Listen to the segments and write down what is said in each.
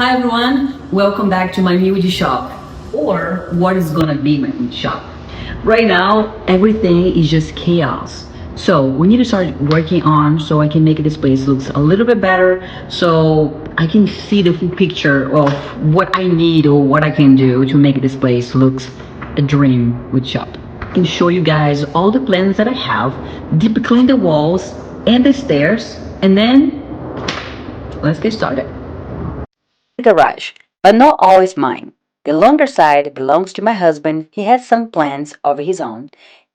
Hi everyone, welcome back to my new wood shop, or what is gonna be my wood shop. Right now, everything is just chaos. So we need to start working on so I can make this place looks a little bit better, so I can see the full picture of what I need or what I can do to make this place looks a dream wood shop. I can show you guys all the plans that I have, deep clean the walls and the stairs, and then let's get started. Garage, but not always mine. The longer side belongs to my husband. He has some plans of his own.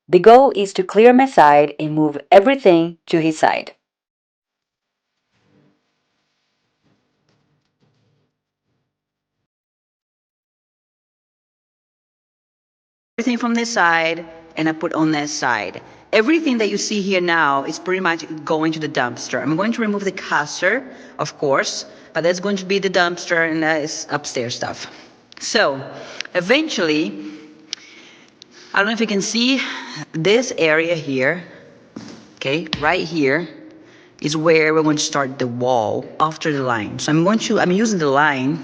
The goal is to clear my side and move everything to his side. Everything from this side and I put on this side. Everything that you see here now is pretty much going to the dumpster. I'm going to remove the caster, of course, but that's going to be the dumpster and that is upstairs stuff. So eventually, I don't know if you can see this area here, okay, right here is where we're going to start the wall after the line. So I'm using the line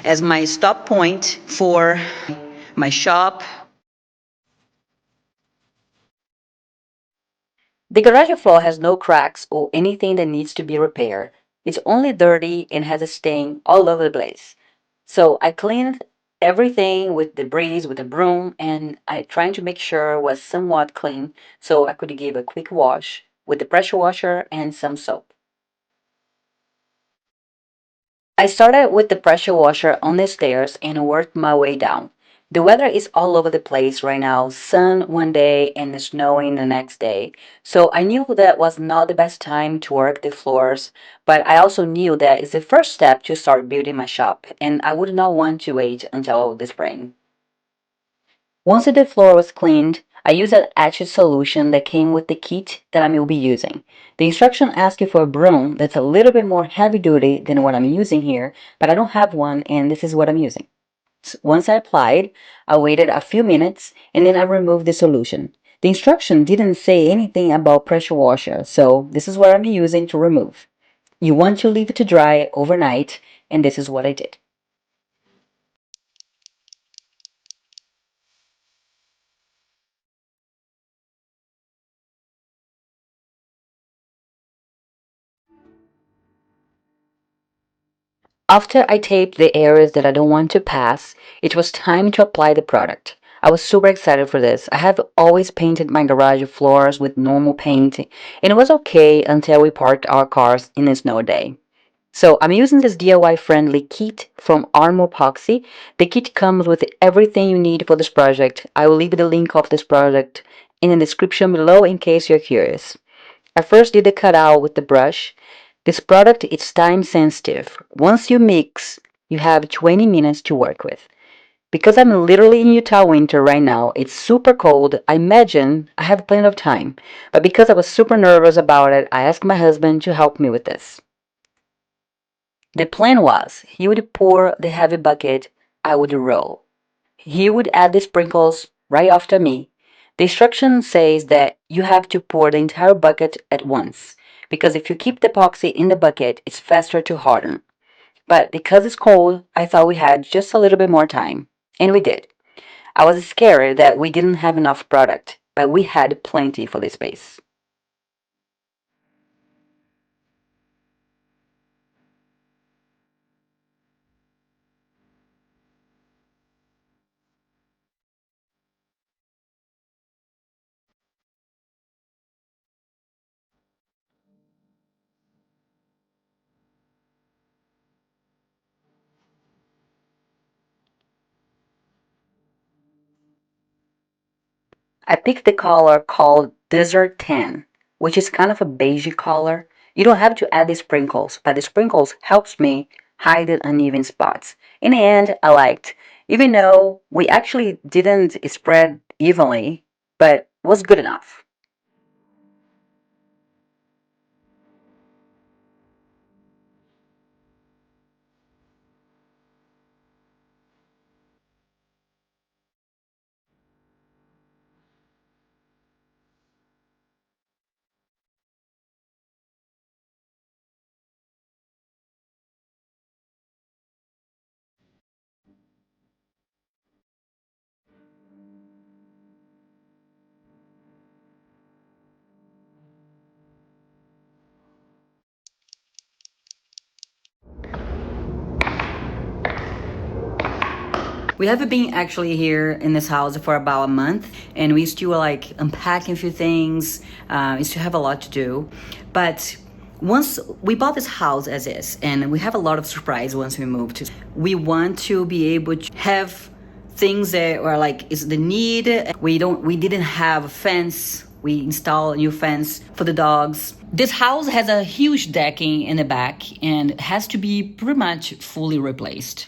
as my stop point for my shop. The garage floor has no cracks or anything that needs to be repaired. It's only dirty and has a stain all over the place. So I cleaned everything with debris with a broom and I tried to make sure it was somewhat clean so I could give a quick wash with the pressure washer and some soap. I started with the pressure washer on the stairs and worked my way down. The weather is all over the place right now, sun one day and snowing the next day. So I knew that was not the best time to work the floors, but I also knew that it's the first step to start building my shop, and I would not want to wait until the spring. Once the floor was cleaned, I used an acid solution that came with the kit that I will be using. The instruction asks you for a broom that's a little bit more heavy duty than what I'm using here, but I don't have one and this is what I'm using. Once I applied, I waited a few minutes and then I removed the solution. The instruction didn't say anything about pressure washer, so this is what I'm using to remove. You want to leave it to dry overnight, and this is what I did. After I taped the areas that I don't want to pass, it was time to apply the product. I was super excited for this. I have always painted my garage floors with normal paint, and it was okay until we parked our cars in a snow day. So I'm using this DIY friendly kit from Epoxy. The kit comes with everything you need for this project. I will leave the link of this project in the description below in case you're curious. I first did the cutout with the brush. This product is time sensitive. Once you mix, you have 20 minutes to work with. Because I'm literally in Utah winter right now, it's super cold. I imagine I have plenty of time. But because I was super nervous about it, I asked my husband to help me with this. The plan was he would pour the heavy bucket, I would roll. He would add the sprinkles right after me. The instruction says that you have to pour the entire bucket at once, because if you keep the epoxy in the bucket, it's faster to harden. But because it's cold, I thought we had just a little bit more time. And we did. I was scared that we didn't have enough product, but we had plenty for the space. I picked the color called Desert Tan, which is kind of a beigey color. You don't have to add the sprinkles, but the sprinkles helps me hide the uneven spots. In the end, I liked, even though we actually didn't spread evenly, but was good enough. We haven't been actually here in this house for about a month, and we still like unpacking a few things. We still have a lot to do, but once we bought this house as is, and we have a lot of surprise once we move to. We want to be able to have things that are like is the need. We didn't have a fence. We installed a new fence for the dogs. This house has a huge decking in the back and has to be pretty much fully replaced.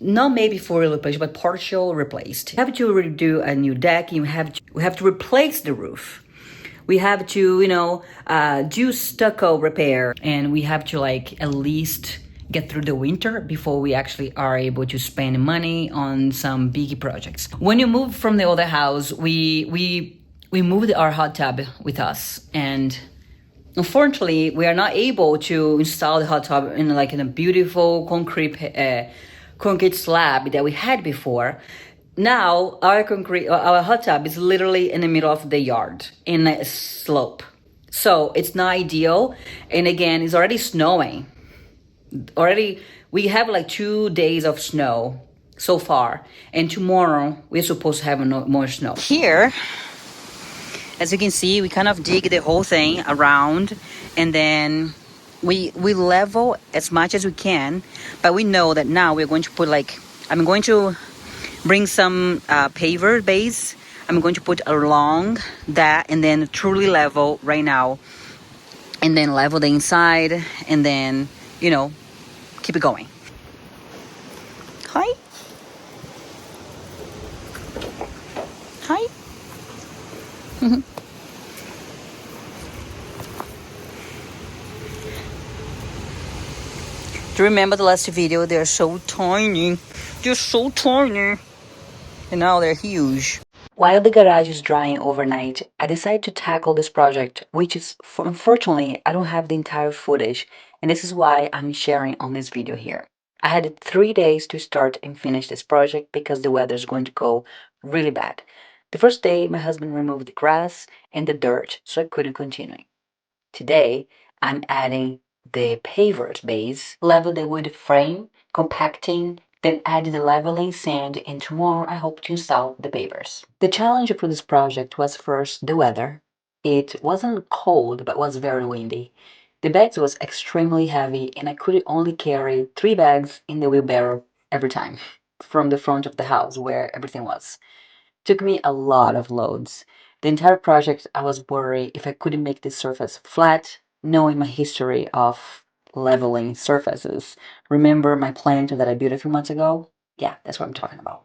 Not maybe fully replaced, but partial replaced. We have to redo a new deck. We have to replace the roof. We have to, do stucco repair, and we have to like at least get through the winter before we actually are able to spend money on some big projects. When you move from the other house, we moved our hot tub with us, and unfortunately, we are not able to install the hot tub in a beautiful concrete slab that we had before. Now our hot tub is literally in the middle of the yard in a slope, so it's not ideal. And again, it's already snowing. Already, we have like 2 days of snow so far, and tomorrow we're supposed to have more snow. Here, as you can see, we kind of dig the whole thing around, and then we level as much as we can. But we know that now we're going to put like, I'm going to bring some paver base. I'm going to put along that, and then truly level right now, and then level the inside, and then keep it going. Hi. Hi. Do you remember the last video? They're so tiny. They're so tiny. And now they're huge. While the garage is drying overnight, I decided to tackle this project, which is, unfortunately, I don't have the entire footage, and this is why I'm sharing on this video here. I had 3 days to start and finish this project because the weather is going to go really bad. The first day, my husband removed the grass and the dirt, so I couldn't continue. Today, I'm adding the pavers base, level the wood frame, compacting, then add the leveling sand, and tomorrow I hope to install the pavers. The challenge for this project was first the weather. It wasn't cold, but was very windy. The bags was extremely heavy, and I could only carry 3 bags in the wheelbarrow every time from the front of the house where everything was. Took me a lot of loads. The entire project, I was worried if I couldn't make the surface flat, knowing my history of leveling surfaces. Remember my plant that I built a few months ago? Yeah, that's what I'm talking about.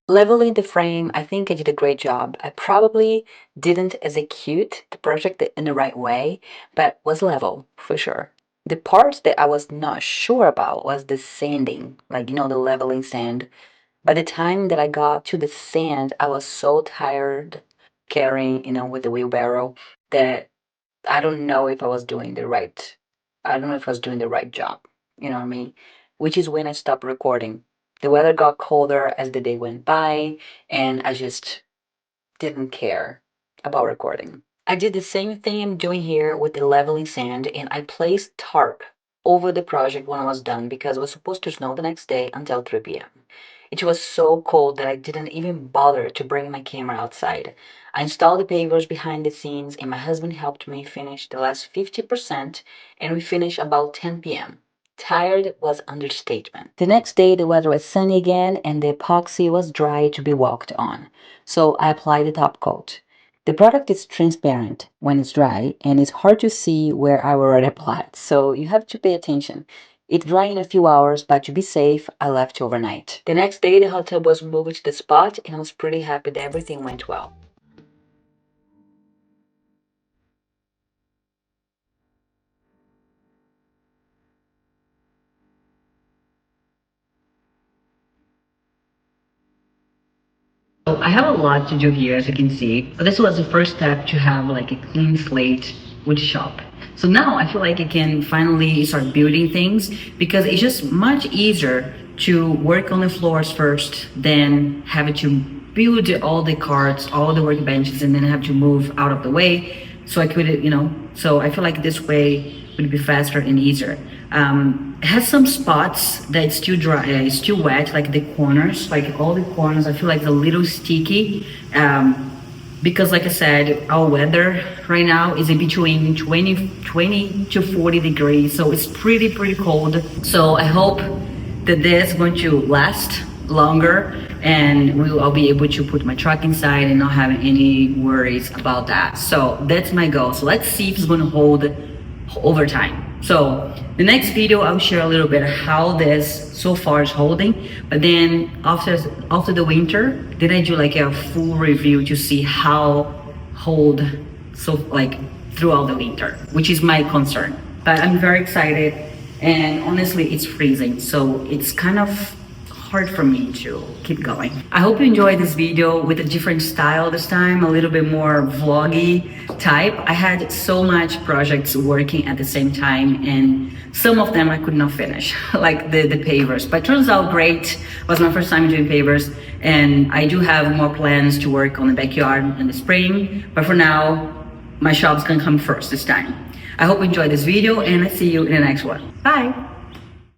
Leveling the frame, I think I did a great job. I probably didn't execute the project in the right way, but was level for sure. The parts that I was not sure about was the sanding, the leveling sand. By the time that I got to the sand, I was so tired carrying, with the wheelbarrow that I don't know if I was doing the right, I don't know if I was doing the right job. You know what I mean? Which is when I stopped recording. The weather got colder as the day went by, and I just didn't care about recording. I did the same thing I'm doing here with the leveling sand, and I placed tarp over the project when I was done because it was supposed to snow the next day until 3 p.m. It was so cold that I didn't even bother to bring my camera outside. I installed the pavers behind the scenes, and my husband helped me finish the last 50%, and we finished about 10 p.m. Tired was understatement. The next day, the weather was sunny again, and the epoxy was dry to be walked on, so I applied the top coat. The product is transparent when it's dry, and it's hard to see where I already applied, so you have to pay attention. It dried in a few hours, but to be safe, I left overnight. The next day, the hot tub was moved to the spot, and I was pretty happy that everything went well. I have a lot to do here, as you can see. But this was the first step to have like a clean slate wood shop. So now I feel like I can finally start building things because it's just much easier to work on the floors first than have to build all the carts, all the workbenches, and then have to move out of the way. So I could, so I feel like this way would be faster and easier. It has some spots that it's still dry, it's still wet, like the corners, like all the corners. I feel like a little sticky, because like I said, our weather right now is in between 20 to 40 degrees, so it's pretty cold. So I hope that this is going to last longer and I'll be able to put my truck inside and not have any worries about that. So that's my goal. So let's see if it's going to hold over time. So the next video I'll share a little bit how this so far is holding, but then after the winter then I do like a full review to see how hold so like throughout the winter, which is my concern. But I'm very excited, and honestly it's freezing, so it's kind of hard for me to keep going. I hope you enjoyed this video with a different style this time, a little bit more vloggy type. I had so much projects working at the same time and some of them I could not finish, like the pavers, but turns out great. It was my first time doing pavers, and I do have more plans to work on the backyard in the spring, but for now my shop's gonna come first this time. I hope you enjoyed this video and I see you in the next one. Bye.